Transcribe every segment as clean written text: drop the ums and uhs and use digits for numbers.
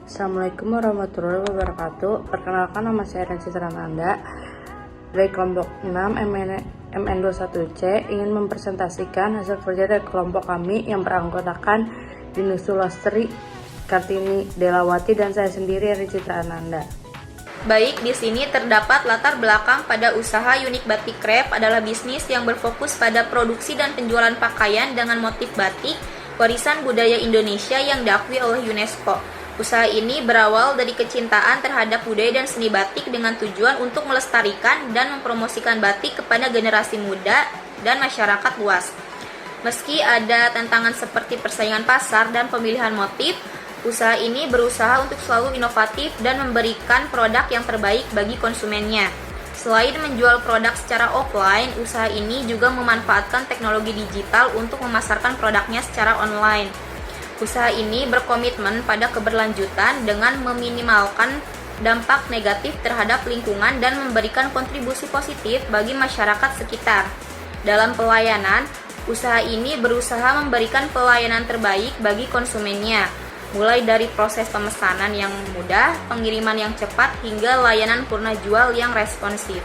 Assalamualaikum warahmatullahi wabarakatuh. Perkenalkan, nama saya Rensi Trananda dari kelompok 6 MN21C, ingin mempresentasikan hasil kerja dari kelompok kami yang beranggotakan Dini Sulastri, Kartini Delawati, dan saya sendiri Rensi Trananda. Baik, di sini terdapat latar belakang pada usaha Unique Batik Craft adalah bisnis yang berfokus pada produksi dan penjualan pakaian dengan motif batik, warisan budaya Indonesia yang diakui oleh UNESCO. Usaha ini berawal dari kecintaan terhadap budaya dan seni batik dengan tujuan untuk melestarikan dan mempromosikan batik kepada generasi muda dan masyarakat luas. Meski ada tantangan seperti persaingan pasar dan pemilihan motif, usaha ini berusaha untuk selalu inovatif dan memberikan produk yang terbaik bagi konsumennya. Selain menjual produk secara offline, usaha ini juga memanfaatkan teknologi digital untuk memasarkan produknya secara online. Usaha ini berkomitmen pada keberlanjutan dengan meminimalkan dampak negatif terhadap lingkungan dan memberikan kontribusi positif bagi masyarakat sekitar. Dalam pelayanan, usaha ini berusaha memberikan pelayanan terbaik bagi konsumennya, mulai dari proses pemesanan yang mudah, pengiriman yang cepat, hingga layanan purna jual yang responsif.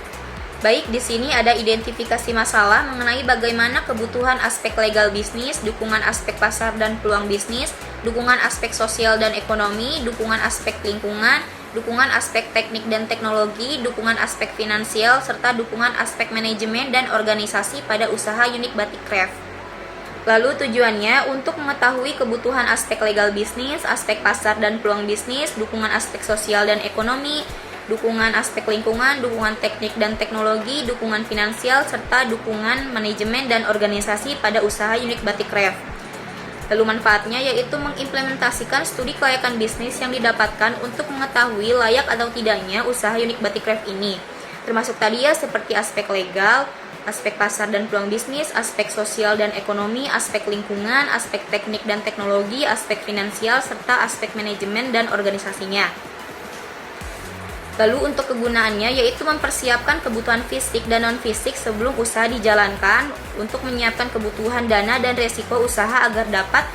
Baik, di sini ada identifikasi masalah mengenai bagaimana kebutuhan aspek legal bisnis, dukungan aspek pasar dan peluang bisnis, dukungan aspek sosial dan ekonomi, dukungan aspek lingkungan, dukungan aspek teknik dan teknologi, dukungan aspek finansial, serta dukungan aspek manajemen dan organisasi pada usaha Unique Batik Craft. Lalu tujuannya untuk mengetahui kebutuhan aspek legal bisnis, aspek pasar dan peluang bisnis, dukungan aspek sosial dan ekonomi, dukungan aspek lingkungan, dukungan teknik dan teknologi, dukungan finansial, serta dukungan manajemen dan organisasi pada usaha Unique Batik Craft. Lalu manfaatnya yaitu mengimplementasikan studi kelayakan bisnis yang didapatkan untuk mengetahui layak atau tidaknya usaha Unique Batik Craft ini. Termasuk tadi ya seperti aspek legal, aspek pasar dan peluang bisnis, aspek sosial dan ekonomi, aspek lingkungan, aspek teknik dan teknologi, aspek finansial, serta aspek manajemen dan organisasinya. Lalu untuk kegunaannya yaitu mempersiapkan kebutuhan fisik dan non-fisik sebelum usaha dijalankan untuk menyiapkan kebutuhan dana dan resiko usaha agar dapat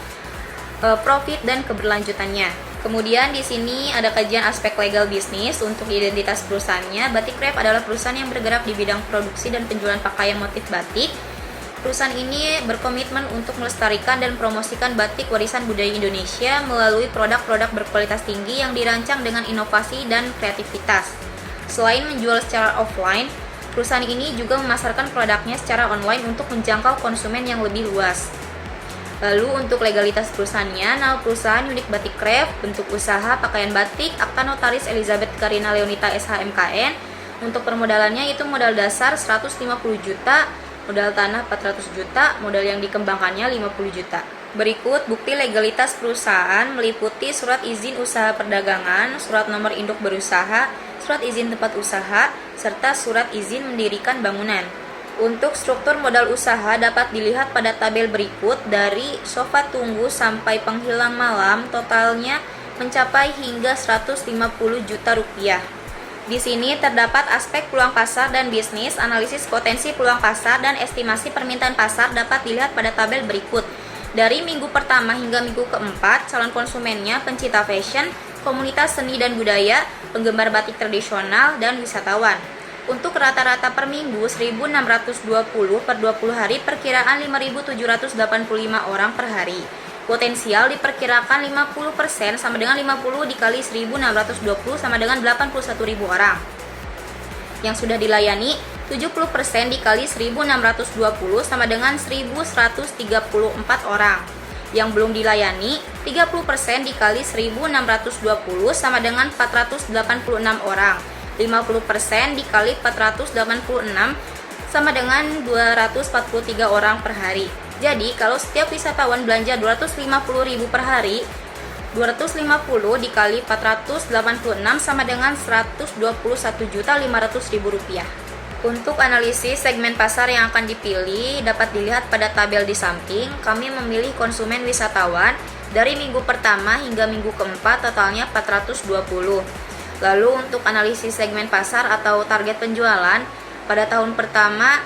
profit dan keberlanjutannya. Kemudian di sini ada kajian aspek legal bisnis untuk identitas perusahaannya. Batik Craft adalah perusahaan yang bergerak di bidang produksi dan penjualan pakaian motif batik. Perusahaan ini berkomitmen untuk melestarikan dan promosikan batik warisan budaya Indonesia melalui produk-produk berkualitas tinggi yang dirancang dengan inovasi dan kreativitas. Selain menjual secara offline, perusahaan ini juga memasarkan produknya secara online untuk menjangkau konsumen yang lebih luas. Lalu untuk legalitas perusahaannya, nama perusahaan Unique Batik Craft, bentuk usaha pakaian batik, akta notaris Elizabeth Karina Leonita SHMKN. Untuk permodalannya itu modal dasar 150 juta, modal tanah 400 juta, modal yang dikembangkannya 50 juta. Berikut bukti legalitas perusahaan meliputi surat izin usaha perdagangan, surat nomor induk berusaha, surat izin tempat usaha, serta surat izin mendirikan bangunan. Untuk struktur modal usaha dapat dilihat pada tabel berikut. Dari sofa tunggu sampai penghilang malam totalnya mencapai hingga 150 juta rupiah. Di sini terdapat aspek peluang pasar dan bisnis, analisis potensi peluang pasar dan estimasi permintaan pasar dapat dilihat pada tabel berikut. Dari minggu pertama hingga minggu keempat, calon konsumennya pencinta fashion, komunitas seni dan budaya, penggemar batik tradisional, dan wisatawan. Untuk rata-rata per minggu 1.620 per 20 hari, perkiraan 5.785 orang per hari. Potensial diperkirakan 50% sama dengan 50 dikali 1.620 sama dengan 81.000 orang. Yang sudah dilayani 70% dikali 1.620 sama dengan 1.134 orang. Yang belum dilayani 30% dikali 1.620 sama dengan 486 orang. 50% dikali 486 sama dengan 243 orang per hari. Jadi, kalau setiap wisatawan belanja 250.000 per hari, 250 dikali 486 sama dengan 121.500.000 rupiah. Untuk analisis segmen pasar yang akan dipilih dapat dilihat pada tabel di samping. Kami memilih konsumen wisatawan dari minggu pertama hingga minggu keempat, totalnya 420. Lalu untuk analisis segmen pasar atau target penjualan, pada tahun pertama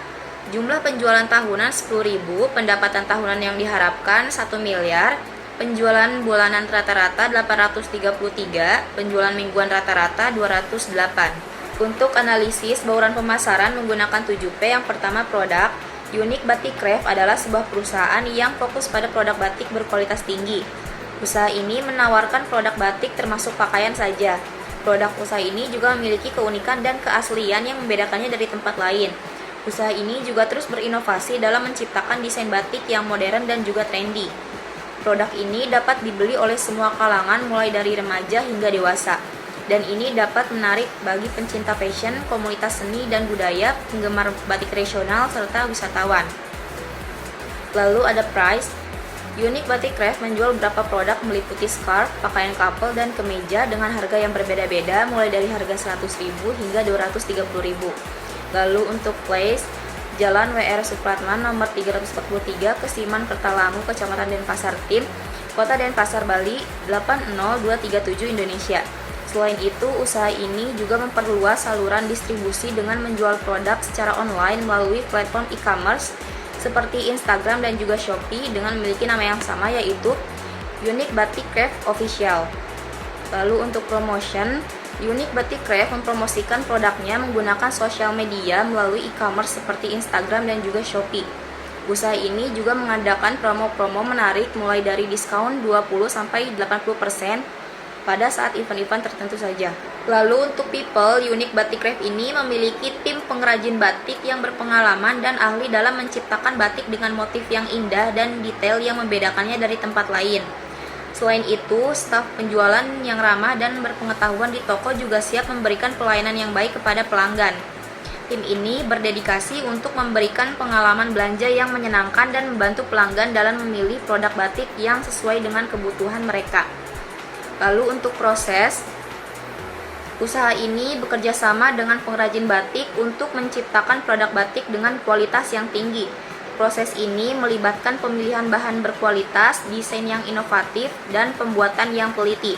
jumlah penjualan tahunan 10.000, pendapatan tahunan yang diharapkan 1 miliar, penjualan bulanan rata-rata 833, penjualan mingguan rata-rata 208. Untuk analisis bauran pemasaran menggunakan 7P, yang pertama produk. Unique Batik Craft adalah sebuah perusahaan yang fokus pada produk batik berkualitas tinggi. Usaha ini menawarkan produk batik termasuk pakaian saja. Produk usaha ini juga memiliki keunikan dan keaslian yang membedakannya dari tempat lain. Usaha ini juga terus berinovasi dalam menciptakan desain batik yang modern dan juga trendy. Produk ini dapat dibeli oleh semua kalangan mulai dari remaja hingga dewasa. Dan ini dapat menarik bagi pencinta fashion, komunitas seni dan budaya, penggemar batik regional, serta wisatawan. Lalu ada price. Unique Batik Craft menjual beberapa produk meliputi scarf, pakaian couple, dan kemeja dengan harga yang berbeda-beda mulai dari harga 100.000 hingga 230.000. Lalu untuk place, Jalan WR Supratman nomor 343, Kesiman, Kertalangu, Kecamatan Denpasar Tim, Kota Denpasar, Bali 80237 Indonesia. Selain itu, usaha ini juga memperluas saluran distribusi dengan menjual produk secara online melalui platform e-commerce seperti Instagram dan juga Shopee dengan memiliki nama yang sama, yaitu Unique Batik Craft Official. Lalu untuk promotion, Unique Batik Craft mempromosikan produknya menggunakan sosial media melalui e-commerce seperti Instagram dan juga Shopee. Usaha ini juga mengadakan promo-promo menarik mulai dari diskon 20-80% pada saat event-event tertentu saja. Lalu untuk people, Unique Batik Craft ini memiliki tim pengrajin batik yang berpengalaman dan ahli dalam menciptakan batik dengan motif yang indah dan detail yang membedakannya dari tempat lain. Selain itu, staf penjualan yang ramah dan berpengetahuan di toko juga siap memberikan pelayanan yang baik kepada pelanggan. Tim ini berdedikasi untuk memberikan pengalaman belanja yang menyenangkan dan membantu pelanggan dalam memilih produk batik yang sesuai dengan kebutuhan mereka. Lalu untuk proses, usaha ini bekerja sama dengan pengrajin batik untuk menciptakan produk batik dengan kualitas yang tinggi. Proses ini melibatkan pemilihan bahan berkualitas, desain yang inovatif, dan pembuatan yang teliti.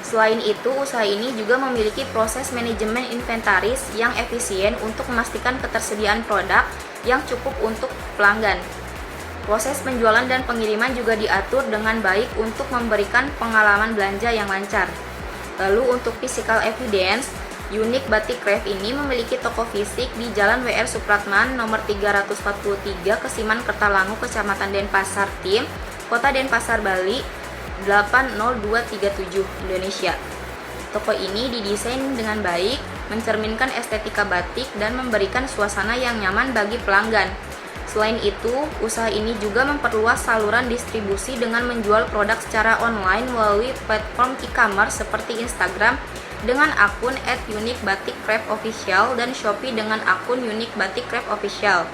Selain itu, usaha ini juga memiliki proses manajemen inventaris yang efisien untuk memastikan ketersediaan produk yang cukup untuk pelanggan. Proses penjualan dan pengiriman juga diatur dengan baik untuk memberikan pengalaman belanja yang lancar. Lalu untuk physical evidence, Unique Batik Craft ini memiliki toko fisik di Jalan WR Supratman nomor 343, Kesiman, Kertalangu, Kecamatan Denpasar Tim, Kota Denpasar, Bali 80237 Indonesia. Toko ini didesain dengan baik, mencerminkan estetika batik dan memberikan suasana yang nyaman bagi pelanggan. Selain itu, usaha ini juga memperluas saluran distribusi dengan menjual produk secara online melalui platform e-commerce seperti Instagram dengan akun @uniquebatikcraftofficial dan Shopee dengan akun Unique Batik Craft Official.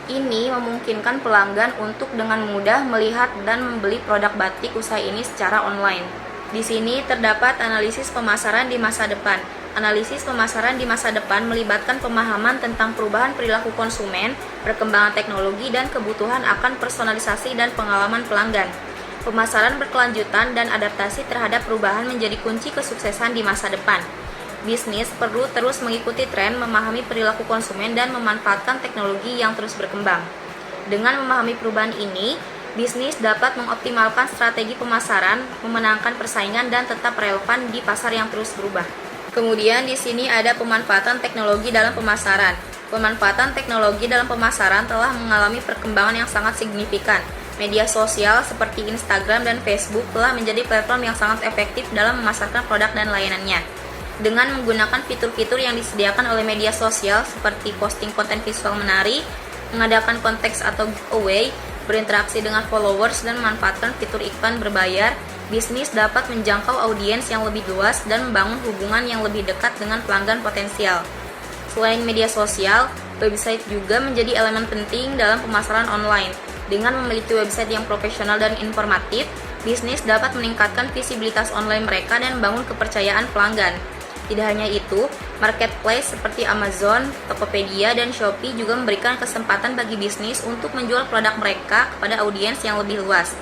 Ini memungkinkan pelanggan untuk dengan mudah melihat dan membeli produk batik usaha ini secara online. Di sini terdapat analisis pemasaran di masa depan. Analisis pemasaran di masa depan melibatkan pemahaman tentang perubahan perilaku konsumen, perkembangan teknologi, dan kebutuhan akan personalisasi dan pengalaman pelanggan. Pemasaran berkelanjutan dan adaptasi terhadap perubahan menjadi kunci kesuksesan di masa depan. Bisnis perlu terus mengikuti tren, memahami perilaku konsumen, dan memanfaatkan teknologi yang terus berkembang. Dengan memahami perubahan ini, bisnis dapat mengoptimalkan strategi pemasaran, memenangkan persaingan, dan tetap relevan di pasar yang terus berubah. Kemudian di sini ada pemanfaatan teknologi dalam pemasaran. Pemanfaatan teknologi dalam pemasaran telah mengalami perkembangan yang sangat signifikan. Media sosial seperti Instagram dan Facebook telah menjadi platform yang sangat efektif dalam memasarkan produk dan layanannya. Dengan menggunakan fitur-fitur yang disediakan oleh media sosial seperti posting konten visual menarik, mengadakan konteks atau giveaway, berinteraksi dengan followers, dan memanfaatkan fitur iklan berbayar, bisnis dapat menjangkau audiens yang lebih luas dan membangun hubungan yang lebih dekat dengan pelanggan potensial. Selain media sosial, website juga menjadi elemen penting dalam pemasaran online. Dengan memiliki website yang profesional dan informatif, bisnis dapat meningkatkan visibilitas online mereka dan membangun kepercayaan pelanggan. Tidak hanya itu, marketplace seperti Amazon, Tokopedia, dan Shopee juga memberikan kesempatan bagi bisnis untuk menjual produk mereka kepada audiens yang lebih luas.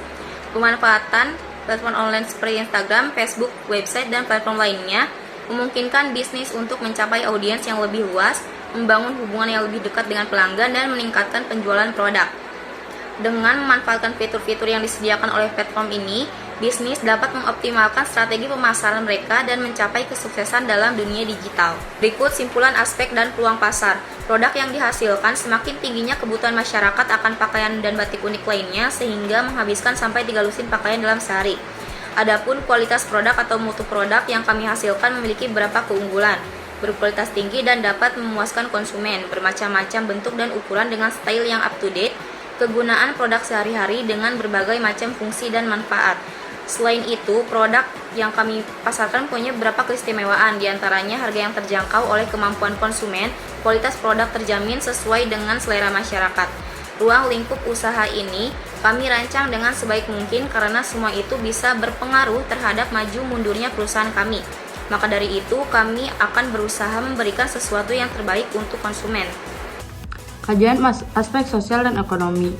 Pemanfaatan platform online seperti Instagram, Facebook, website, dan platform lainnya memungkinkan bisnis untuk mencapai audiens yang lebih luas, membangun hubungan yang lebih dekat dengan pelanggan, dan meningkatkan penjualan produk. Dengan memanfaatkan fitur-fitur yang disediakan oleh platform ini, bisnis dapat mengoptimalkan strategi pemasaran mereka dan mencapai kesuksesan dalam dunia digital. Berikut simpulan aspek dan peluang pasar. Produk yang dihasilkan semakin tingginya kebutuhan masyarakat akan pakaian dan batik unik lainnya sehingga menghabiskan sampai 3 lusin pakaian dalam sehari. Adapun kualitas produk atau mutu produk yang kami hasilkan memiliki beberapa keunggulan. Berkualitas tinggi dan dapat memuaskan konsumen, bermacam-macam bentuk dan ukuran dengan style yang up to date, kegunaan produk sehari-hari dengan berbagai macam fungsi dan manfaat. Selain itu, produk yang kami pasarkan punya beberapa keistimewaan, diantaranya harga yang terjangkau oleh kemampuan konsumen, kualitas produk terjamin sesuai dengan selera masyarakat. Ruang lingkup usaha ini kami rancang dengan sebaik mungkin karena semua itu bisa berpengaruh terhadap maju mundurnya perusahaan kami. Maka dari itu, kami akan berusaha memberikan sesuatu yang terbaik untuk konsumen. Kajian aspek sosial dan ekonomi.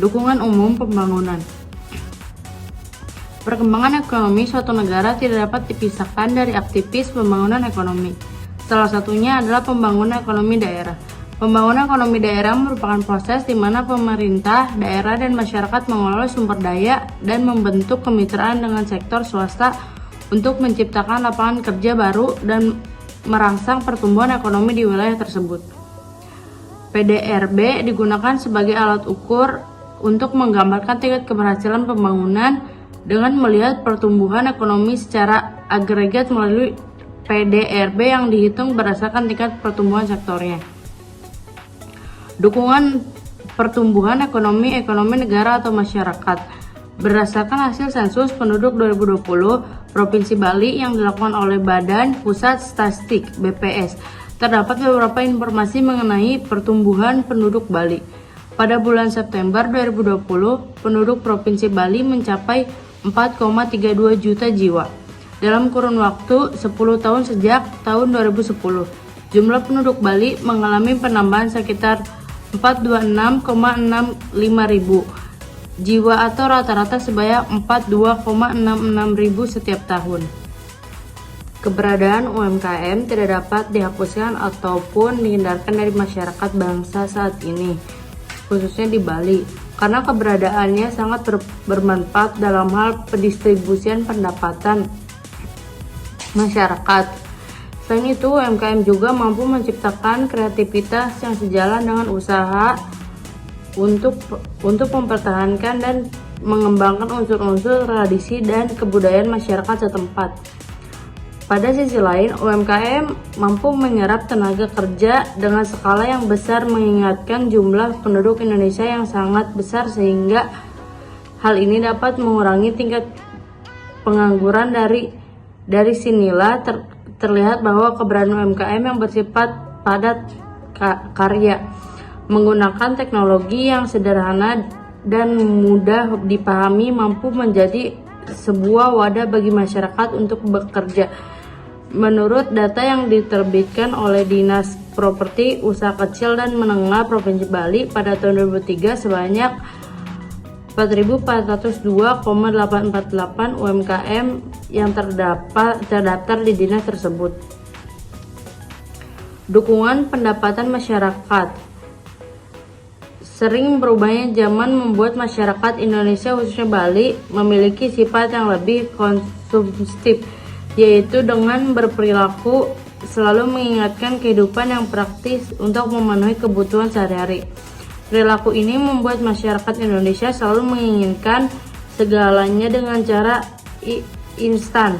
Dukungan umum pembangunan. Perkembangan ekonomi suatu negara tidak dapat dipisahkan dari aktivis pembangunan ekonomi. Salah satunya adalah pembangunan ekonomi daerah. Pembangunan ekonomi daerah merupakan proses di mana pemerintah, daerah, dan masyarakat mengelola sumber daya dan membentuk kemitraan dengan sektor swasta untuk menciptakan lapangan kerja baru dan merangsang pertumbuhan ekonomi di wilayah tersebut. PDRB digunakan sebagai alat ukur untuk menggambarkan tingkat keberhasilan pembangunan dengan melihat pertumbuhan ekonomi secara agregat melalui PDRB yang dihitung berdasarkan tingkat pertumbuhan sektornya. Dukungan pertumbuhan ekonomi negara atau masyarakat. Berdasarkan hasil sensus penduduk 2020 Provinsi Bali yang dilakukan oleh Badan Pusat Statistik (BPS), terdapat beberapa informasi mengenai pertumbuhan penduduk Bali. Pada bulan September 2020, penduduk Provinsi Bali mencapai 4,32 juta jiwa. Dalam kurun waktu 10 tahun sejak tahun 2010, jumlah penduduk Bali mengalami penambahan sekitar 426,65 ribu jiwa atau rata-rata sebanyak 42,66 ribu setiap tahun. Keberadaan UMKM tidak dapat dihapuskan ataupun dihindarkan dari masyarakat bangsa saat ini, khususnya di Bali, karena keberadaannya sangat bermanfaat dalam hal pendistribusian pendapatan masyarakat. Selain itu, UMKM juga mampu menciptakan kreativitas yang sejalan dengan usaha untuk mempertahankan dan mengembangkan unsur-unsur tradisi dan kebudayaan masyarakat setempat. Pada sisi lain, UMKM mampu menyerap tenaga kerja dengan skala yang besar mengingatkan jumlah penduduk Indonesia yang sangat besar sehingga hal ini dapat mengurangi tingkat pengangguran. Dari sinilah terlihat bahwa keberadaan UMKM yang bersifat padat karya, menggunakan teknologi yang sederhana dan mudah dipahami mampu menjadi sebuah wadah bagi masyarakat untuk bekerja. Menurut data yang diterbitkan oleh Dinas Properti Usaha Kecil dan Menengah Provinsi Bali pada tahun 2003, sebanyak 4.402,848 UMKM yang terdaftar di dinas tersebut. Dukungan pendapatan masyarakat. Sering berubahnya zaman membuat masyarakat Indonesia khususnya Bali memiliki sifat yang lebih konsumtif, yaitu dengan berperilaku selalu mengingatkan kehidupan yang praktis untuk memenuhi kebutuhan sehari-hari. Perilaku ini membuat masyarakat Indonesia selalu menginginkan segalanya dengan cara instan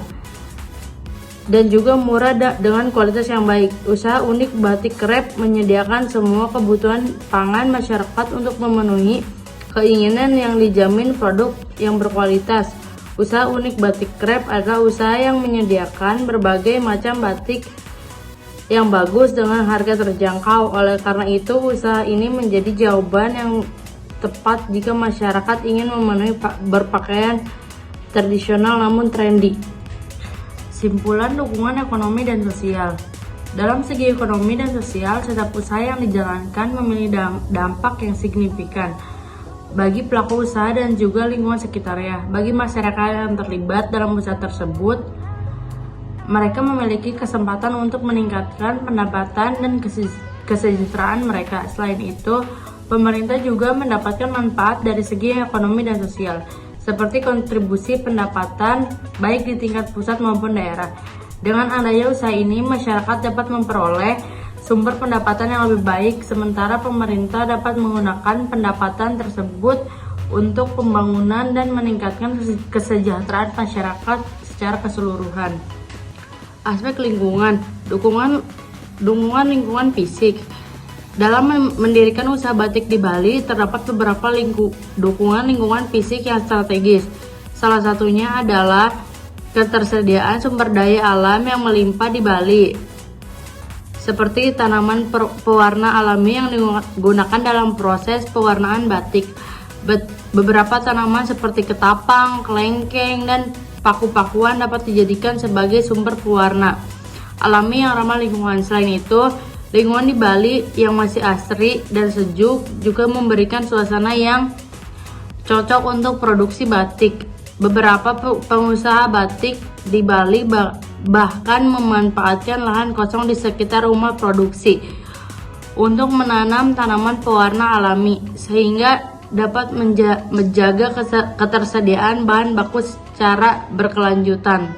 dan juga murah dengan kualitas yang baik. Usaha unik Batik Krep menyediakan semua kebutuhan pangan masyarakat untuk memenuhi keinginan yang dijamin produk yang berkualitas. Usaha unik Batik Krep adalah usaha yang menyediakan berbagai macam batik yang bagus dengan harga terjangkau. Oleh karena itu, usaha ini menjadi jawaban yang tepat jika masyarakat ingin memenuhi berpakaian tradisional namun trendy. Simpulan dukungan ekonomi dan sosial. Dalam segi ekonomi dan sosial, setiap usaha yang dijalankan memiliki dampak yang signifikan bagi pelaku usaha dan juga lingkungan sekitarnya. Bagi masyarakat yang terlibat dalam usaha tersebut, mereka memiliki kesempatan untuk meningkatkan pendapatan dan kesejahteraan mereka. Selain itu, pemerintah juga mendapatkan manfaat dari segi ekonomi dan sosial. seperti kontribusi pendapatan baik di tingkat pusat maupun daerah. Dengan adanya usaha ini, masyarakat dapat memperoleh sumber pendapatan yang lebih baik, sementara pemerintah dapat menggunakan pendapatan tersebut untuk pembangunan dan meningkatkan kesejahteraan masyarakat secara keseluruhan. Aspek lingkungan, dukungan lingkungan fisik. Dalam mendirikan usaha batik di Bali, terdapat beberapa dukungan lingkungan fisik yang strategis. Salah satunya adalah ketersediaan sumber daya alam yang melimpah di Bali, seperti tanaman pewarna alami yang digunakan dalam proses pewarnaan batik. Beberapa tanaman seperti ketapang, kelengkeng, dan paku-pakuan dapat dijadikan sebagai sumber pewarna alami yang ramah lingkungan. Selain itu, lingkungan di Bali yang masih asri dan sejuk juga memberikan suasana yang cocok untuk produksi batik. Beberapa pengusaha batik di Bali bahkan memanfaatkan lahan kosong di sekitar rumah produksi untuk menanam tanaman pewarna alami, sehingga dapat menjaga ketersediaan bahan baku secara berkelanjutan.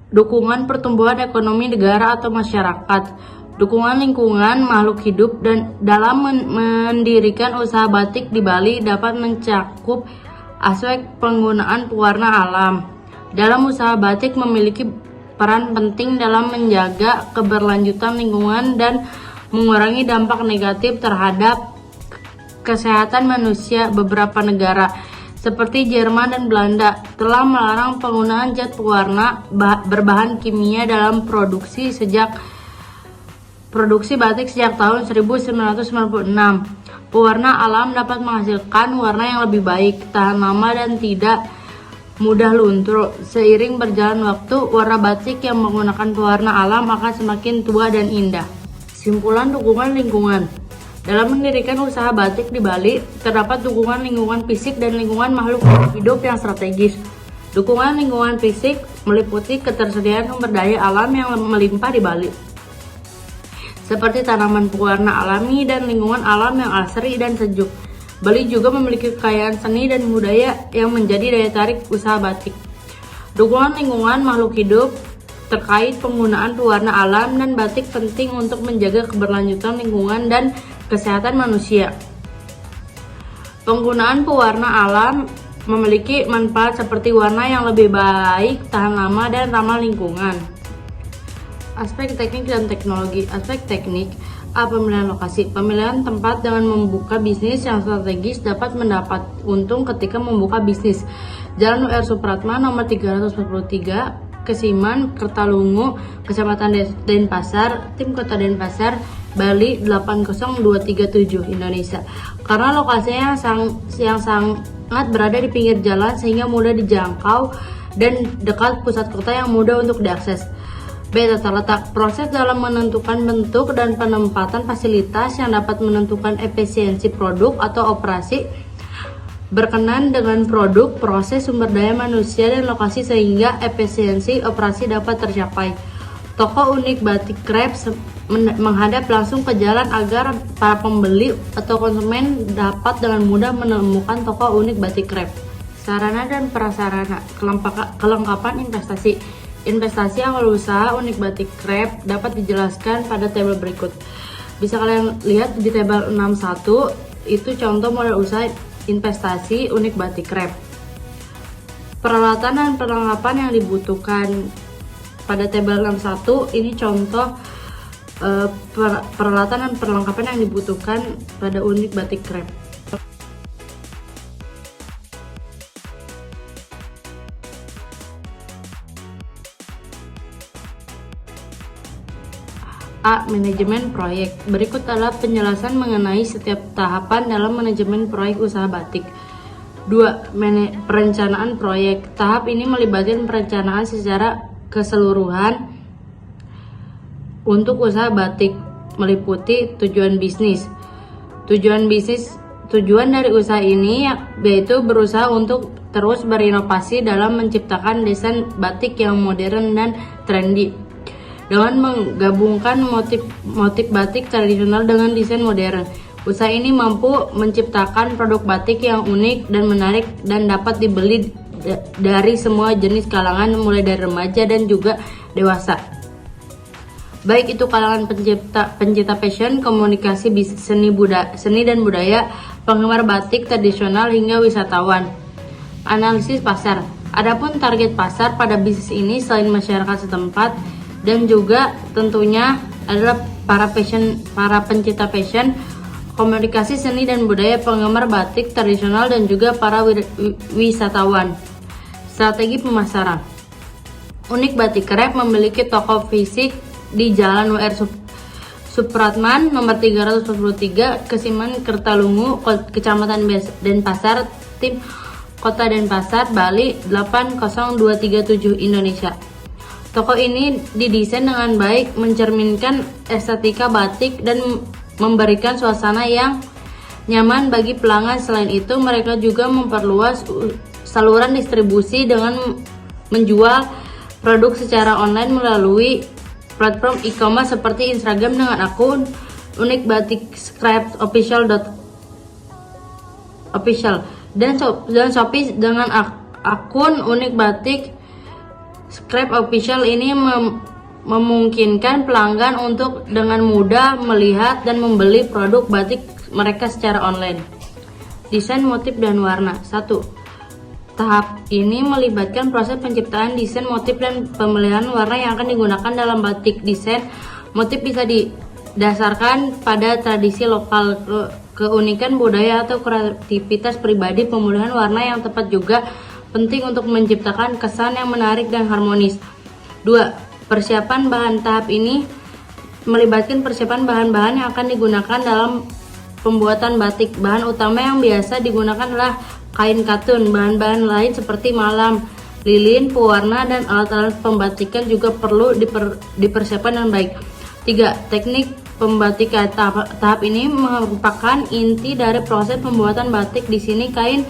Dukungan pertumbuhan ekonomi negara atau masyarakat. Dukungan lingkungan makhluk hidup dan dalam mendirikan usaha batik di Bali dapat mencakup aspek penggunaan pewarna alam. Dalam usaha batik memiliki peran penting dalam menjaga keberlanjutan lingkungan dan mengurangi dampak negatif terhadap kesehatan manusia. Beberapa negara seperti Jerman dan Belanda telah melarang penggunaan zat pewarna berbahan kimia dalam produksi batik sejak tahun 1996. Pewarna alam dapat menghasilkan warna yang lebih baik, tahan lama, dan tidak mudah luntur. Seiring berjalan waktu, warna batik yang menggunakan pewarna alam akan semakin tua dan indah. Simpulan dukungan lingkungan. Dalam mendirikan usaha batik di Bali, terdapat dukungan lingkungan fisik dan lingkungan makhluk hidup yang strategis. Dukungan lingkungan fisik meliputi ketersediaan sumber daya alam yang melimpah di Bali, seperti tanaman pewarna alami dan lingkungan alam yang asri dan sejuk. Bali juga memiliki kekayaan seni dan budaya yang menjadi daya tarik usaha batik. Dukungan lingkungan makhluk hidup terkait penggunaan pewarna alam dan batik penting untuk menjaga keberlanjutan lingkungan dan kesehatan manusia. Penggunaan pewarna alam memiliki manfaat seperti warna yang lebih baik, tahan lama, dan ramah lingkungan. Aspek teknik dan teknologi. Aspek teknik, pemilihan lokasi. Pemilihan tempat dengan membuka bisnis yang strategis dapat mendapat untung ketika membuka bisnis. Jalan UR Supratman nomor 343, Kesiman, Kertalungu, Kecamatan Denpasar, Tim Kota Denpasar, Bali 80237, Indonesia. Karena lokasinya yang sangat berada di pinggir jalan sehingga mudah dijangkau dan dekat pusat kota yang mudah untuk diakses. B. Tata letak. Proses dalam menentukan bentuk dan penempatan fasilitas yang dapat menentukan efisiensi produk atau operasi berkenan dengan produk, proses, sumber daya manusia, dan lokasi sehingga efisiensi operasi dapat tercapai. Toko unik batik krep menghadap langsung ke jalan agar para pembeli atau konsumen dapat dengan mudah menemukan toko unik batik krep. Sarana dan prasarana. Kelengkapan investasi. Investasi awal usaha unik batik krep dapat dijelaskan pada tabel berikut. Bisa kalian lihat di tabel 61, itu contoh modal usaha investasi unik batik krep. Peralatan dan perlengkapan yang dibutuhkan. Pada tabel 61 ini contoh peralatan dan perlengkapan yang dibutuhkan pada unik batik krep. A. Manajemen proyek. Berikut adalah penjelasan mengenai setiap tahapan dalam manajemen proyek usaha batik. 2. Perencanaan proyek. Tahap ini melibatkan perencanaan secara keseluruhan untuk usaha batik, meliputi tujuan bisnis. Tujuan dari usaha ini yaitu berusaha untuk terus berinovasi dalam menciptakan desain batik yang modern dan trendy, dengan menggabungkan motif batik tradisional dengan desain modern. Usaha ini mampu menciptakan produk batik yang unik dan menarik dan dapat dibeli dari semua jenis kalangan mulai dari remaja dan juga dewasa. Baik itu kalangan pencinta fashion, komunikasi, seni dan budaya, penggemar batik tradisional hingga wisatawan. Analisis pasar. Adapun target pasar pada bisnis ini selain masyarakat setempat dan juga tentunya adalah para pencinta fashion, komunikasi seni dan budaya, penggemar batik tradisional dan juga para wisatawan. Strategi pemasaran. Unik Batik Krep memiliki toko fisik di Jalan WR Supratman nomor 343, Kesiman, Kertalungu, Kecamatan Denpasar, Tim Kota Denpasar, Bali 80237 Indonesia. Toko ini didesain dengan baik, mencerminkan estetika batik dan memberikan suasana yang nyaman bagi pelanggan. Selain itu, mereka juga memperluas saluran distribusi dengan menjual produk secara online melalui platform e-commerce seperti Instagram dengan akun Unik Batik Krep Official dan Shopee dengan akun Unik Batik Krep Official. Ini memungkinkan pelanggan untuk dengan mudah melihat dan membeli produk batik mereka secara online. Desain, motif, dan warna. 1. Tahap ini melibatkan proses penciptaan desain, motif, dan pemilihan warna yang akan digunakan dalam batik. Desain motif bisa didasarkan pada tradisi lokal, keunikan budaya, atau kreativitas pribadi. Pemilihan warna yang tepat juga penting untuk menciptakan kesan yang menarik dan harmonis. 2. Persiapan bahan. Tahap ini melibatkan persiapan bahan-bahan yang akan digunakan dalam pembuatan batik. Bahan utama yang biasa digunakan adalah kain katun. Bahan-bahan lain seperti malam, lilin, pewarna, dan alat-alat pembatikan juga perlu dipersiapkan dengan baik. 3. Teknik pembatikan. Tahap ini merupakan inti dari proses pembuatan batik. Di sini kain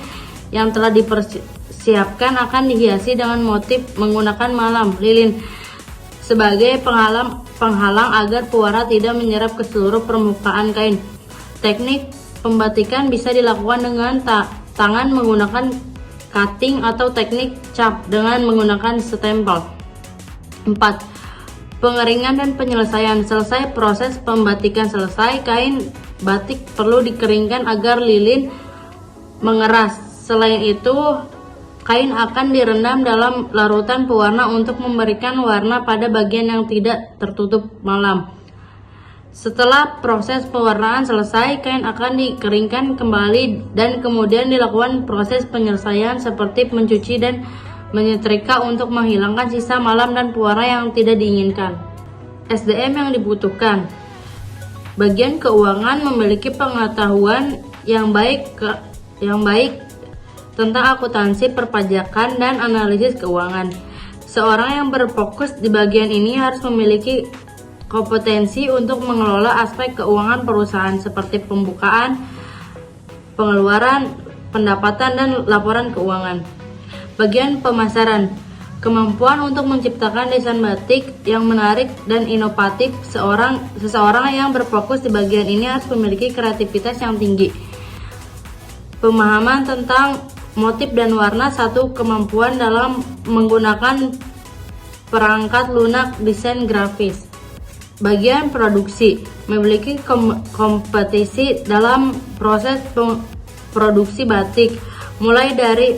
yang telah dipersiapkan akan dihiasi dengan motif menggunakan malam, lilin sebagai penghalang agar pewarna tidak menyerap ke seluruh permukaan kain. Teknik pembatikan bisa dilakukan dengan tangan menggunakan cutting atau teknik cap dengan menggunakan stempel. 4. Pengeringan dan penyelesaian. Selesai proses pembatikan, kain batik perlu dikeringkan agar lilin mengeras. Selain itu, kain akan direndam dalam larutan pewarna untuk memberikan warna pada bagian yang tidak tertutup malam. Setelah proses pewarnaan selesai, kain akan dikeringkan kembali dan kemudian dilakukan proses penyelesaian seperti mencuci dan menyetrika untuk menghilangkan sisa malam dan pewarna yang tidak diinginkan. SDM yang dibutuhkan. Bagian keuangan memiliki pengetahuan yang baik tentang akuntansi, perpajakan, dan analisis keuangan. Seorang yang berfokus di bagian ini harus memiliki kompetensi untuk mengelola aspek keuangan perusahaan seperti pembukaan, pengeluaran, pendapatan, dan laporan keuangan. Bagian pemasaran. Kemampuan untuk menciptakan desain batik yang menarik dan inovatif. Seseorang yang berfokus di bagian ini harus memiliki kreativitas yang tinggi, pemahaman tentang motif dan warna. 1. Kemampuan dalam menggunakan perangkat lunak desain grafis. Bagian produksi. Memiliki kompetisi dalam proses produksi batik, mulai dari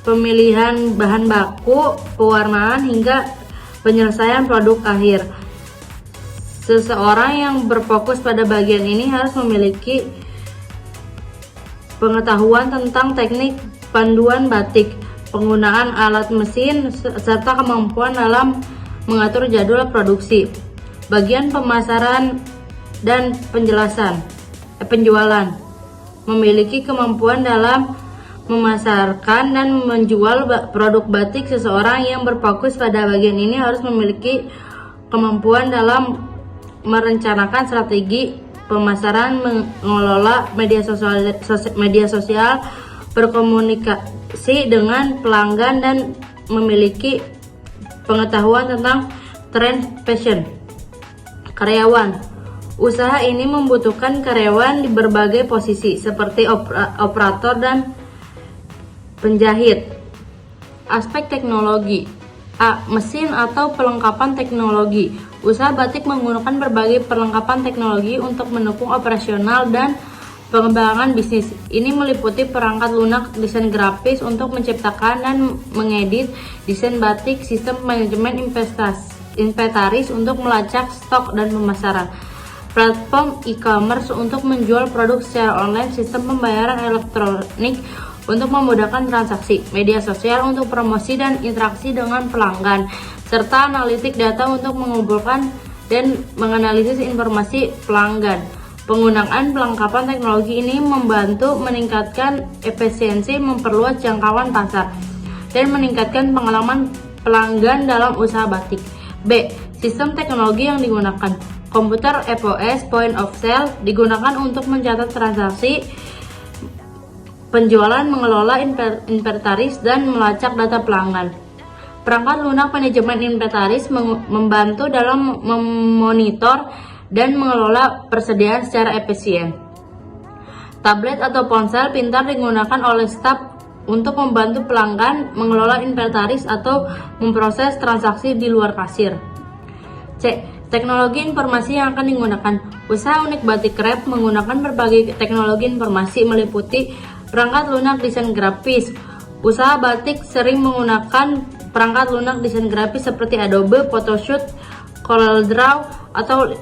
pemilihan bahan baku, pewarnaan, hingga penyelesaian produk akhir. Seseorang yang berfokus pada bagian ini harus memiliki pengetahuan tentang teknik panduan batik, penggunaan alat mesin, serta kemampuan dalam mengatur jadwal produksi. Bagian pemasaran dan penjualan. Memiliki kemampuan dalam memasarkan dan menjual produk batik. Seseorang yang berfokus pada bagian ini harus memiliki kemampuan dalam merencanakan strategi pemasaran, mengelola media sosial, berkomunikasi dengan pelanggan, dan memiliki pengetahuan tentang tren fashion. Karyawan. Usaha ini membutuhkan karyawan di berbagai posisi seperti operator dan penjahit. Aspek teknologi. A. Mesin atau perlengkapan teknologi. Usaha batik menggunakan berbagai perlengkapan teknologi untuk mendukung operasional dan pengembangan bisnis. Ini meliputi perangkat lunak, desain grafis untuk menciptakan dan mengedit desain batik, sistem manajemen inventaris untuk melacak stok dan pemasaran, platform e-commerce untuk menjual produk secara online, sistem pembayaran elektronik untuk memudahkan transaksi, media sosial untuk promosi dan interaksi dengan pelanggan, serta analitik data untuk mengumpulkan dan menganalisis informasi pelanggan. Penggunaan perlengkapan teknologi ini membantu meningkatkan efisiensi, memperluas jangkauan pasar, dan meningkatkan pengalaman pelanggan dalam usaha batik. B. Sistem teknologi yang digunakan. Komputer POS (Point of Sale) digunakan untuk mencatat transaksi penjualan, mengelola inventaris, dan melacak data pelanggan. Perangkat lunak manajemen inventaris membantu dalam memonitor dan mengelola persediaan secara efisien. Tablet atau ponsel pintar digunakan oleh staf untuk membantu pelanggan mengelola inventaris atau memproses transaksi di luar kasir. C. Teknologi informasi yang akan digunakan. Usaha unik batik krep menggunakan berbagai teknologi informasi meliputi perangkat lunak desain grafis. Usaha batik sering menggunakan perangkat lunak desain grafis seperti Adobe, Photoshop, CorelDRAW, atau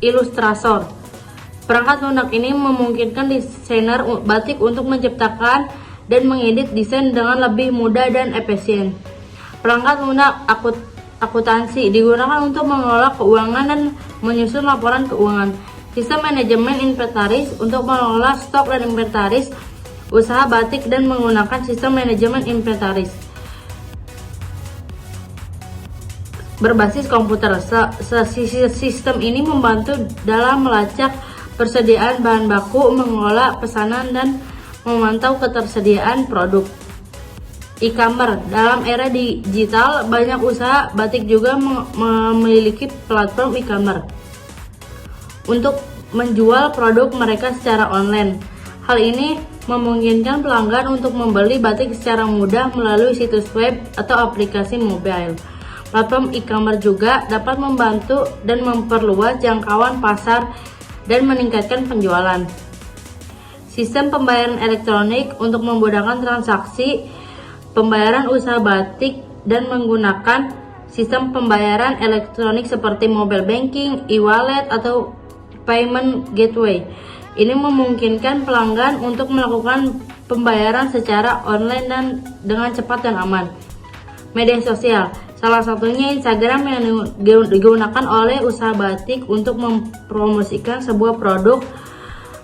Illustrator. Perangkat lunak ini memungkinkan desainer batik untuk menciptakan dan mengedit desain dengan lebih mudah dan efisien. Perangkat lunak akuntansi digunakan untuk mengelola keuangan dan menyusun laporan keuangan. Sistem manajemen inventaris untuk mengelola stok dan inventaris usaha batik dan menggunakan sistem manajemen inventaris berbasis komputer. Sistem ini membantu dalam melacak persediaan bahan baku, mengelola pesanan, dan memantau ketersediaan produk. E-commerce. Dalam era digital, banyak usaha batik juga memiliki platform e-commerce untuk menjual produk mereka secara online. Hal ini memungkinkan pelanggan untuk membeli batik secara mudah melalui situs web atau aplikasi mobile. Platform e-commerce juga dapat membantu dan memperluas jangkauan pasar dan meningkatkan penjualan. Sistem pembayaran elektronik untuk memudahkan transaksi pembayaran usaha batik dan menggunakan sistem pembayaran elektronik seperti mobile banking, e-wallet, atau payment gateway. Ini memungkinkan pelanggan untuk melakukan pembayaran secara online dan dengan cepat dan aman. Media sosial, salah satunya Instagram yang digunakan oleh usaha batik untuk mempromosikan sebuah produk,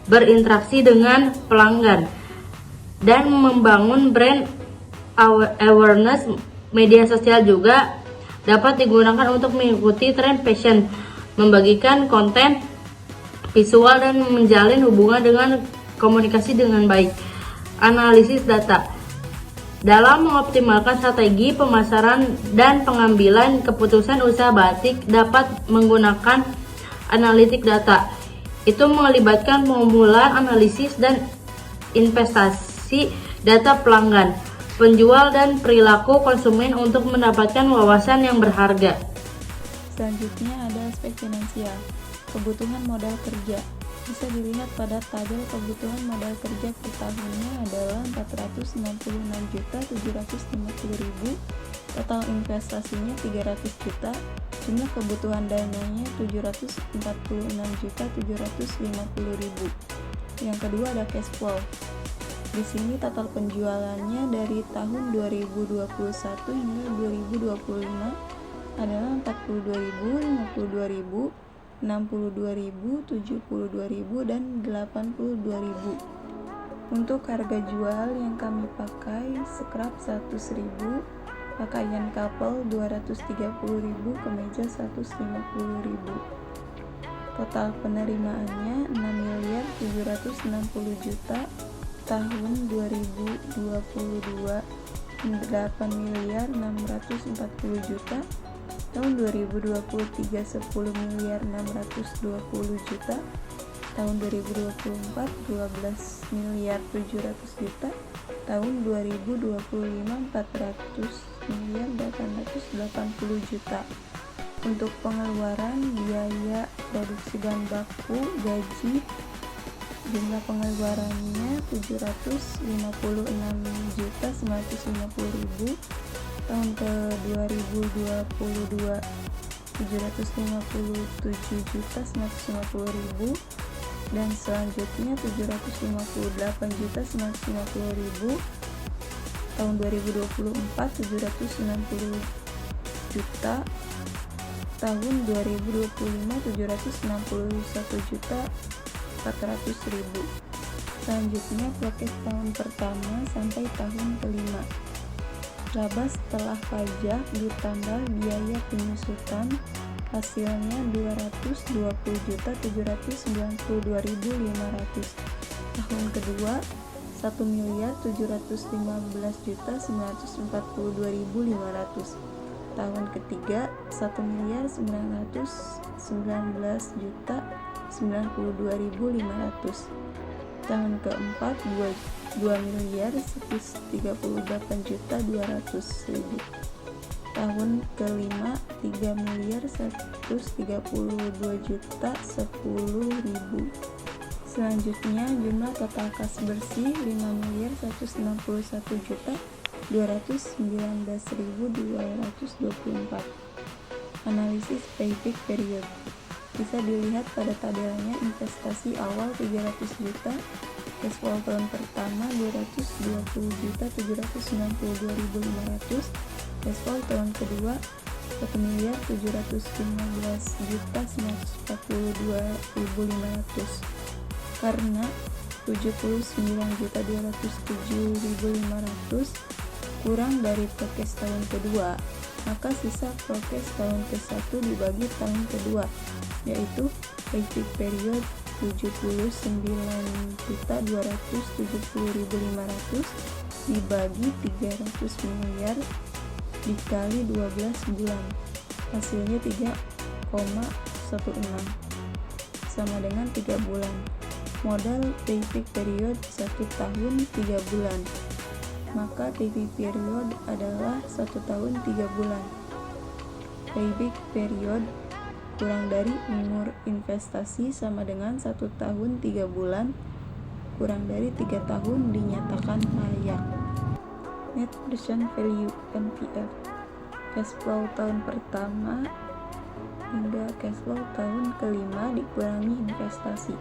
berinteraksi dengan pelanggan, dan membangun brand awareness. Media sosial juga dapat digunakan untuk mengikuti tren fashion, membagikan konten visual, dan menjalin hubungan dengan komunikasi dengan baik. Analisis data. Dalam mengoptimalkan strategi pemasaran dan pengambilan keputusan, usaha batik dapat menggunakan analitik data. Itu melibatkan pengumpulan, analisis, dan investasi data pelanggan, penjual, dan perilaku konsumen untuk mendapatkan wawasan yang berharga. Selanjutnya ada aspek finansial. Kebutuhan modal kerja bisa dilihat pada tabel. Kebutuhan modal kerja per tahunnya adalah 466.750.000, total investasinya 300 juta, jumlah kebutuhan dananya 746.750.000. Yang kedua ada cash flow. Di sini total penjualannya dari tahun 2021 hingga 2025 adalah 42.000, 52.000, 62.000, 72.000, dan 82.000. Untuk harga jual yang kami pakai, scrap 100.000, pakaian couple 230.000, kemeja 150.000. Total penerimaannya 6.760.000.000 tahun 2022, 8.640.000.000 Tahun 2023 10 miliar 620 juta. Tahun 2024 12 miliar 700 juta. Tahun 2025 400 miliar 880 juta. Untuk pengeluaran biaya produksi bahan baku, gaji, jumlah pengeluarannya 756.950.000. Tahun ke 2022 757.950.000, dan selanjutnya 758.950.000. Tahun 2024 790 juta. Tahun 2025 761.400.000. Selanjutnya prokes tahun pertama sampai tahun kelima. Laba setelah pajak ditambah biaya penyusutan hasilnya 220.792.500. Tahun kedua 1.715.942.500. Tahun ketiga 1.919.092.500. Tahun keempat 2.138.200.000. Tahun kelima 3.132.010.000. Selanjutnya jumlah total kas bersih 5.161.219.224. Analisis payback period bisa dilihat pada tabelnya. Investasi awal 300 juta, cash flow tahun pertama 220.792.500, cash flow tahun kedua 1.719.942.500. Karena 79.207.500 kurang dari prokes tahun kedua, maka sisa prokes tahun ke-1 dibagi tahun kedua, yaitu payback period 79.270.500 dibagi 300 miliar dikali 12 bulan, hasilnya 3,16 sama dengan 3 bulan. Modal payback period 1 tahun 3 bulan, maka payback period adalah 1 tahun 3 bulan. Payback period kurang dari umur investasi sama dengan 1 tahun 3 bulan kurang dari 3 tahun dinyatakan layak. Net present value (NPV), cash flow tahun pertama hingga cash flow tahun kelima dikurangi investasi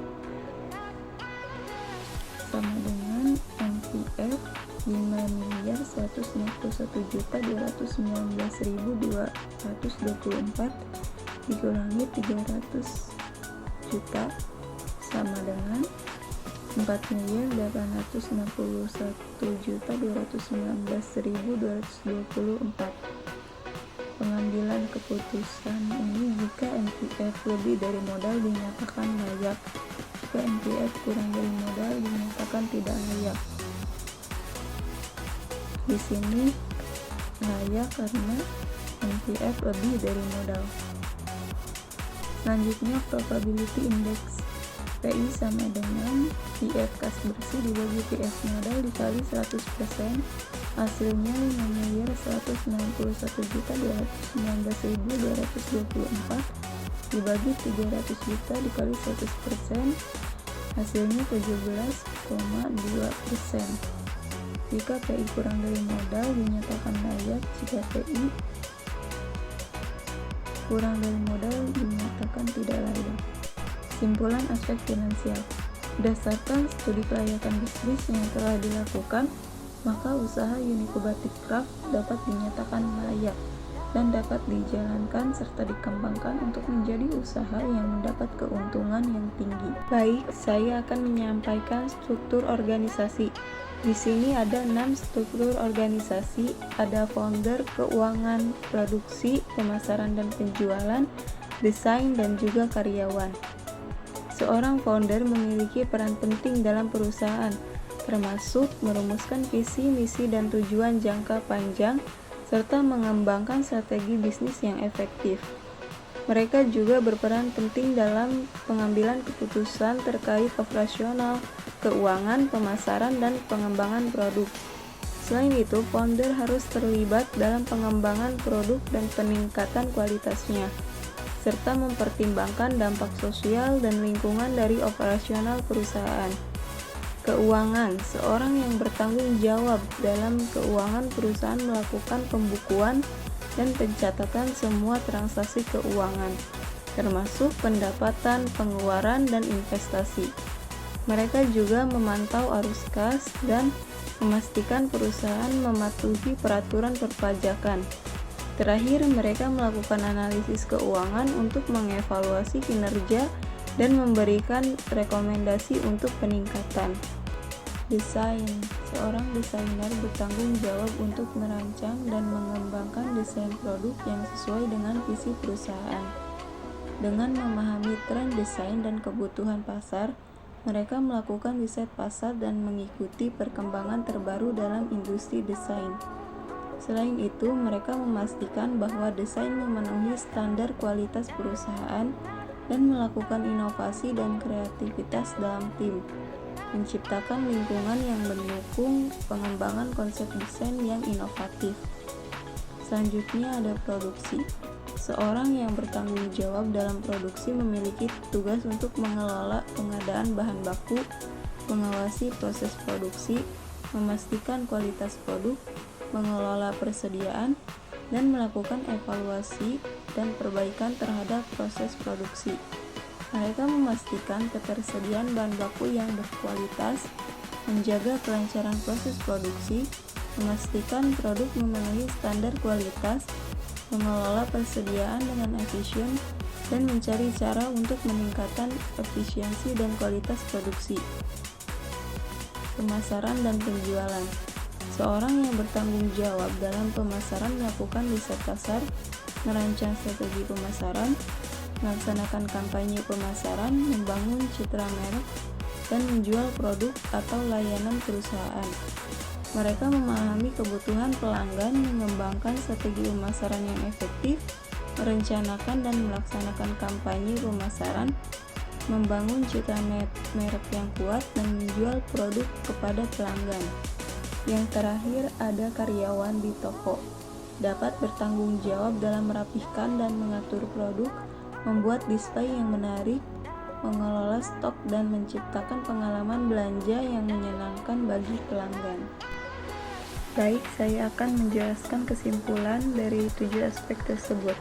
sama dengan NPV 5.191.219.224 dikurangi 300 juta sama dengan 4.861.219.224. Pengambilan keputusan ini jika NPV lebih dari modal dinyatakan layak, jika NPV kurang dari modal dinyatakan tidak layak. Di sini layak karena NPV lebih dari modal. Selanjutnya probability index. PI sama dengan PF kas bersih dibagi PF modal dikali 100%, hasilnya 5.191.219.224 dibagi 300 juta dikali 100%, hasilnya 17,2%. Jika PI kurang dari modal dinyatakan layak, jika PI kurang dari modal dinyatakan tidak layak. Simpulan aspek finansial. Berdasarkan studi kelayakan bisnis yang telah dilakukan, maka usaha Unico Batik Craft dapat dinyatakan layak dan dapat dijalankan serta dikembangkan untuk menjadi usaha yang mendapat keuntungan yang tinggi. Baik, saya akan menyampaikan struktur organisasi. Di sini ada 6 struktur organisasi, ada founder, keuangan, produksi, pemasaran dan penjualan, desain, dan juga karyawan. Seorang founder memiliki peran penting dalam perusahaan, termasuk merumuskan visi, misi, dan tujuan jangka panjang, serta mengembangkan strategi bisnis yang efektif. Mereka juga berperan penting dalam pengambilan keputusan terkait operasional, keuangan, pemasaran, dan pengembangan produk. Selain itu, founder harus terlibat dalam pengembangan produk dan peningkatan kualitasnya, serta mempertimbangkan dampak sosial dan lingkungan dari operasional perusahaan. Keuangan, seorang yang bertanggung jawab dalam keuangan perusahaan melakukan pembukuan dan pencatatan semua transaksi keuangan, termasuk pendapatan, pengeluaran, dan investasi. Mereka juga memantau arus kas dan memastikan perusahaan mematuhi peraturan perpajakan. Terakhir, mereka melakukan analisis keuangan untuk mengevaluasi kinerja dan memberikan rekomendasi untuk peningkatan. Desain, seorang desainer bertanggung jawab untuk merancang dan mengembangkan desain produk yang sesuai dengan visi perusahaan. Dengan memahami tren desain dan kebutuhan pasar, mereka melakukan riset pasar dan mengikuti perkembangan terbaru dalam industri desain. Selain itu, mereka memastikan bahwa desain memenuhi standar kualitas perusahaan dan melakukan inovasi dan kreativitas dalam tim, menciptakan lingkungan yang mendukung pengembangan konsep desain yang inovatif. Selanjutnya ada produksi. Seorang yang bertanggung jawab dalam produksi memiliki tugas untuk mengelola pengadaan bahan baku, mengawasi proses produksi, memastikan kualitas produk, mengelola persediaan, dan melakukan evaluasi dan perbaikan terhadap proses produksi. Mereka memastikan ketersediaan bahan baku yang berkualitas, menjaga kelancaran proses produksi, memastikan produk memenuhi standar kualitas, mengelola persediaan dengan efisien, dan mencari cara untuk meningkatkan efisiensi dan kualitas produksi. Pemasaran dan penjualan. Seorang yang bertanggung jawab dalam pemasaran melakukan riset pasar, merancang strategi pemasaran, melaksanakan kampanye pemasaran, membangun citra merek, dan menjual produk atau layanan perusahaan. Mereka memahami kebutuhan pelanggan, mengembangkan strategi pemasaran yang efektif, merencanakan dan melaksanakan kampanye pemasaran, membangun citra merek yang kuat, dan menjual produk kepada pelanggan. Yang terakhir ada karyawan di toko. Dapat bertanggung jawab dalam merapihkan dan mengatur produk, membuat display yang menarik, mengelola stok, dan menciptakan pengalaman belanja yang menyenangkan bagi pelanggan. Baik, saya akan menjelaskan kesimpulan dari 7 aspek tersebut.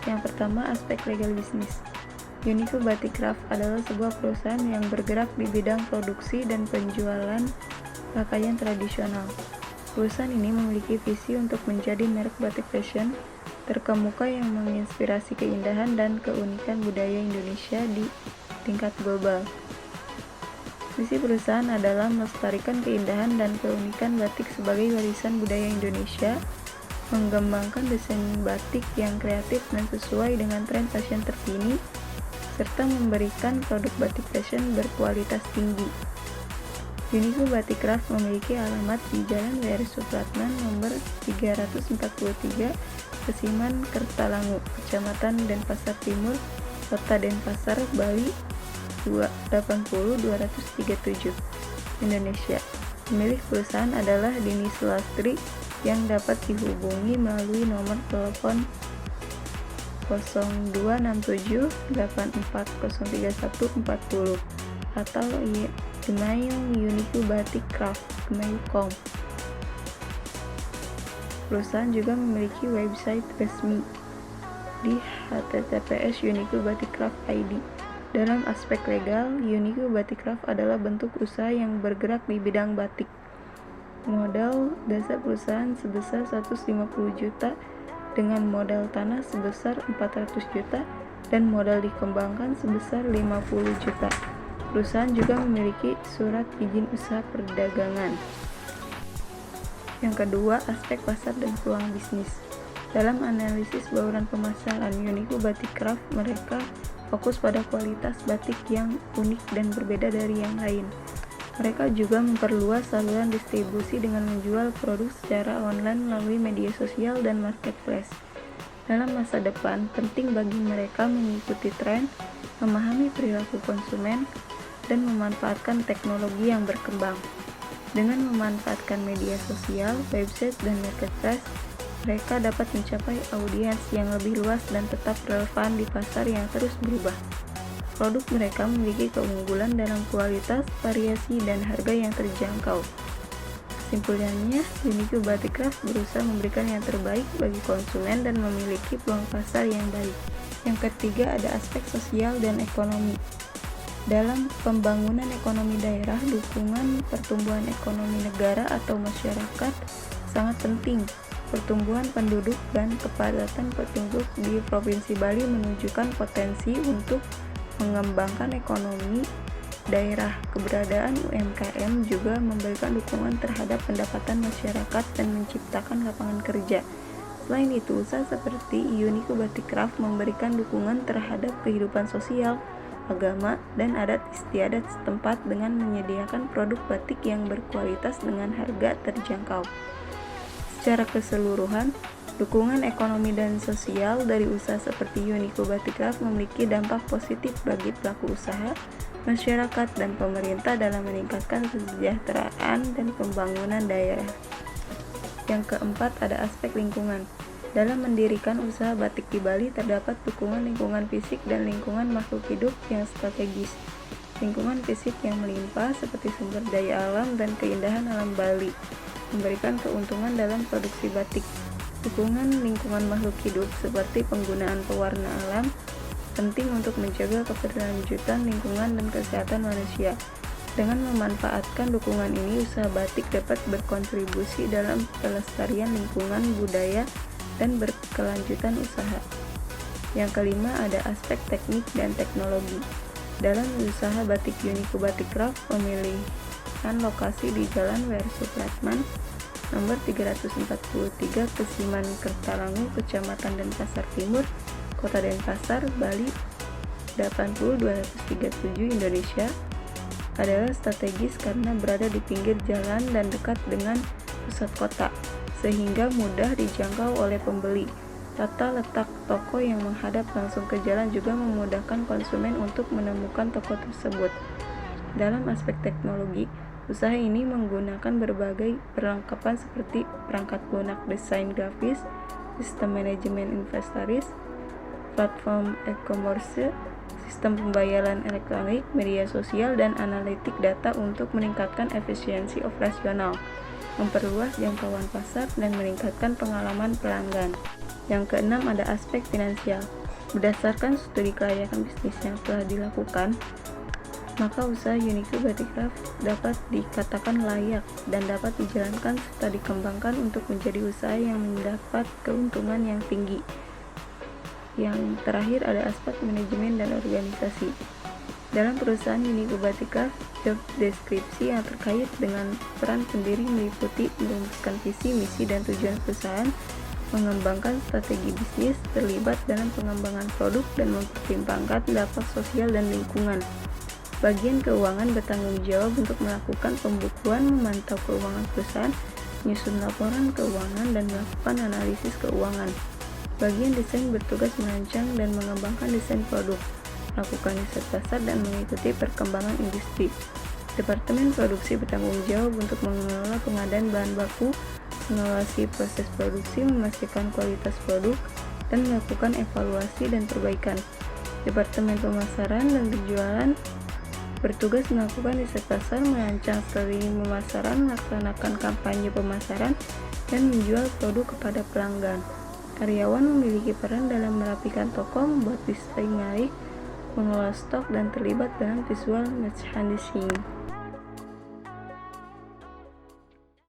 Yang pertama, aspek legal bisnis. Uniqlo Batik Craft adalah sebuah perusahaan yang bergerak di bidang produksi dan penjualan pakaian tradisional. Perusahaan ini memiliki visi untuk menjadi merek batik fashion terkemuka yang menginspirasi keindahan dan keunikan budaya Indonesia di tingkat global. Misi perusahaan adalah melestarikan keindahan dan keunikan batik sebagai warisan budaya Indonesia, mengembangkan desain batik yang kreatif dan sesuai dengan tren fashion terkini, serta memberikan produk batik fashion berkualitas tinggi. Uniqlo Batik Craft memiliki alamat di Jalan W.R. Supratman nomor 343, Pesiman, Kertalangu, Kecamatan Denpasar Timur, Kota Denpasar, Bali 280-237, Indonesia. Pemilik perusahaan adalah Dini Sulastri yang dapat dihubungi melalui nomor telepon 0267840340 atau email uniqlobatikcraft@gmail.com. Perusahaan juga memiliki website resmi di https://uniqlobatikcraft.id. Dalam aspek legal, Uniqlo Batik Craft adalah bentuk usaha yang bergerak di bidang batik. Modal dasar perusahaan sebesar 150 juta dengan modal tanah sebesar 400 juta dan modal dikembangkan sebesar 50 juta. Perusahaan juga memiliki surat izin usaha perdagangan. Yang kedua, aspek pasar dan peluang bisnis. Dalam analisis bauran pemasaran Uniqlo Batik Craft, mereka fokus pada kualitas batik yang unik dan berbeda dari yang lain. Mereka juga memperluas saluran distribusi dengan menjual produk secara online melalui media sosial dan marketplace. Dalam masa depan, penting bagi mereka mengikuti tren, memahami perilaku konsumen, dan memanfaatkan teknologi yang berkembang. Dengan memanfaatkan media sosial, website, dan marketplace, mereka dapat mencapai audiens yang lebih luas dan tetap relevan di pasar yang terus berubah. Produk mereka memiliki keunggulan dalam kualitas, variasi, dan harga yang terjangkau. Kesimpulannya, Unique Batik Craft berusaha memberikan yang terbaik bagi konsumen dan memiliki peluang pasar yang baik. Yang ketiga, ada aspek sosial dan ekonomi. Dalam pembangunan ekonomi daerah, dukungan pertumbuhan ekonomi negara atau masyarakat sangat penting. Pertumbuhan penduduk dan kepadatan penduduk di Provinsi Bali menunjukkan potensi untuk mengembangkan ekonomi daerah. Keberadaan UMKM juga memberikan dukungan terhadap pendapatan masyarakat dan menciptakan lapangan kerja. Selain itu, usaha seperti Unique Batik Craft memberikan dukungan terhadap kehidupan sosial, agama, dan adat istiadat setempat dengan menyediakan produk batik yang berkualitas dengan harga terjangkau. Secara keseluruhan, dukungan ekonomi dan sosial dari usaha seperti Unique Batik Craft memiliki dampak positif bagi pelaku usaha, masyarakat, dan pemerintah dalam meningkatkan kesejahteraan dan pembangunan daerah. Yang keempat, ada aspek lingkungan. Dalam mendirikan usaha batik di Bali, terdapat dukungan lingkungan fisik dan lingkungan makhluk hidup yang strategis. Lingkungan fisik yang melimpah seperti sumber daya alam dan keindahan alam Bali memberikan keuntungan dalam produksi batik. Dukungan lingkungan makhluk hidup seperti penggunaan pewarna alam penting untuk menjaga keberlanjutan lingkungan dan kesehatan manusia. Dengan memanfaatkan dukungan ini, usaha batik dapat berkontribusi dalam pelestarian lingkungan, budaya, dan berkelanjutan usaha. Yang kelima, ada aspek teknik dan teknologi. Dalam usaha batik Unique Batik Craft, pemilihan lokasi di Jalan W.R. Supratman, nomor 343, Kesiman, Kertalangu, Kecamatan Denpasar Timur, Kota Denpasar, Bali 80237 Indonesia, adalah strategis karena berada di pinggir jalan dan dekat dengan pusat kota, sehingga mudah dijangkau oleh pembeli. Tata letak toko yang menghadap langsung ke jalan juga memudahkan konsumen untuk menemukan toko tersebut. Dalam aspek teknologi, usaha ini menggunakan berbagai perlengkapan seperti perangkat lunak desain grafis, sistem manajemen inventaris, platform e-commerce, sistem pembayaran elektronik, media sosial, dan analitik data untuk meningkatkan efisiensi operasional, memperluas jangkauan pasar, dan meningkatkan pengalaman pelanggan. Yang keenam, ada aspek finansial. Berdasarkan studi kelayakan bisnis yang telah dilakukan, maka usaha Unique Batik Craft dapat dikatakan layak dan dapat dijalankan serta dikembangkan untuk menjadi usaha yang mendapat keuntungan yang tinggi. Yang terakhir, ada aspek manajemen dan organisasi. Dalam perusahaan Unique Batik Craft, job deskripsi yang terkait dengan peran pendiri meliputi merumuskan visi, misi, dan tujuan perusahaan, mengembangkan strategi bisnis, terlibat dalam pengembangan produk, dan mempertimbangkan dampak sosial dan lingkungan. Bagian keuangan bertanggung jawab untuk melakukan pembukuan, memantau keuangan perusahaan, menyusun laporan keuangan, dan melakukan analisis keuangan. Bagian desain bertugas merancang dan mengembangkan desain produk, melakukan riset pasar, dan mengikuti perkembangan industri. Departemen produksi bertanggung jawab untuk mengelola pengadaan bahan baku, mengawasi proses produksi, memastikan kualitas produk, dan melakukan evaluasi dan perbaikan. Departemen pemasaran dan penjualan bertugas melakukan riset pasar, merancang strategi pemasaran, melaksanakan kampanye pemasaran, dan menjual produk kepada pelanggan. Karyawan memiliki peran dalam merapikan toko, membuat display menarik, mengelola stok, dan terlibat dalam visual merchandising.